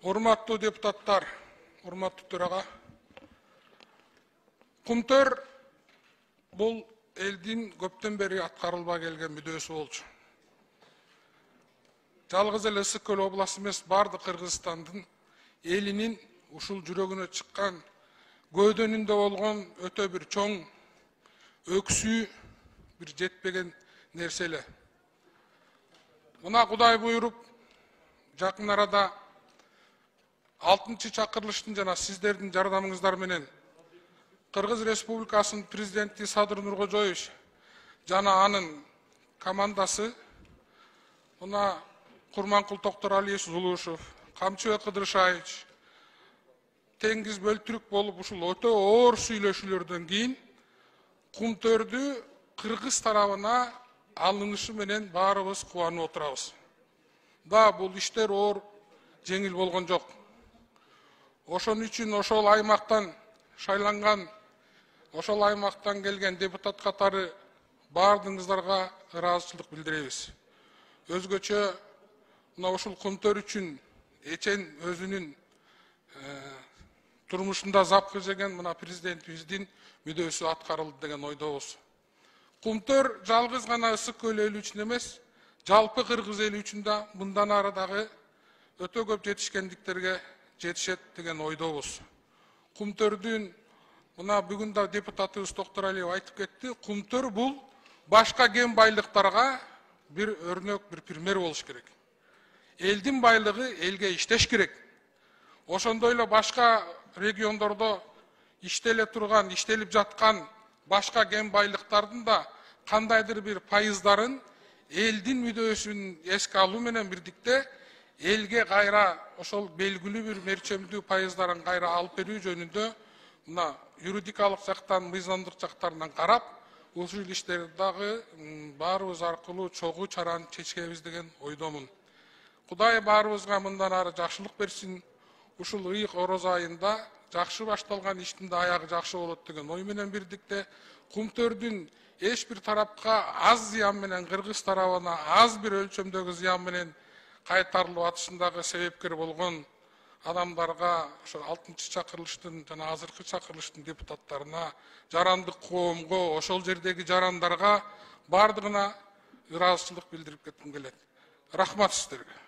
Урматтуу депутаттар, урматтуу төрага. Кумтөр бул элдин көптөн бери аткарылбай келген мүдөөсү болчу. Жалгыз эле Ысык Көл областы эмес, бардык Кыргызстандын элинин ушул жүрөгүнө чыккан, көөдөнүндө болгон өтө бир чоң өксүү, бир жетпеген нерсе эле. Мына Кудай буйруп, жакын арада 6-чы чакырылыштын жана сиздердин жардамыңыздар менен Кыргыз Республикасынын президенти Садыр Нуркожоевич жана анын командасы, мына Курманкул Токторалиевич Зулушев, Камчыбек Кыдыршаевич теңиз бөлтүрүк болуп ушул өтө оор сүйлөшүүлөрдөн кийин Кумтөрдү Кыргыз тарабына алынышы менен баарыбыз кубанып отурабыз. Да, бул иштер оор, жеңил болгон жок. Ошон үчүн ошол аймактан шайланган, ошол аймактан келген депутат катары баардыгыңыздарга ыраазычылык билдиребиз. Өзгөчө мына ушул Кумтөр үчүн эчен өзүнүн турмушунда запкы жеген мына президентибиздин мүдөөсү аткарылды деген ойдобуз. Кумтөр жалгыз гана Ысык Көл эли үчүн эмес, жалпы Кыргыз эли үчүн да мындан ары дагы өтө көп жетишкендиктерге жетишет деген ойдобуз. Кумтөрдүн мына бүгүн да депутатыбыз Токторалиев айтып кетти, Кумтөр бул башка кен байлыктарга бир өрнөк, бир пример болуш керек. Элдин байлыгы элге иштеш керек. Ошондой эле башка региондордо иштеле турган, иштелип жаткан башка кен байлыктардын да кандайдыр бир пайыздарын элдин мүдөөсүн эске алуу менен бирдикте элге кайра ошол белгилүү бир мерчемдүү пайыздарын кайра алып берүү жөнүндө мына юридикалык жактан, мыйзамдык жактарынан карап, ушул иштерди дагы баарыбыз аркылуу чогуу чараны чечкебиз деген ойдомун. Кудай баарыбызга мындан ары жакшылык берсин. Ушул ыйык орозо айында жакшы башталган иштин да аягы жакшы болот деген ой менен бирдикте Кумтөрдүн эч бир тарапка аз зыян менен, Кыргыз тарабына аз бир өлчөмдөгү зыян менен кайтарылып атышындагы себепкер болгон адамдарга, ошо 6-чы чакырылыштын жана азыркы чакырылыштын депутаттарына, жарандык коомго, ошол жердеги жарандарга бардыгына ыраазычылык билдирип кетким келет. Рахмат сиздерге.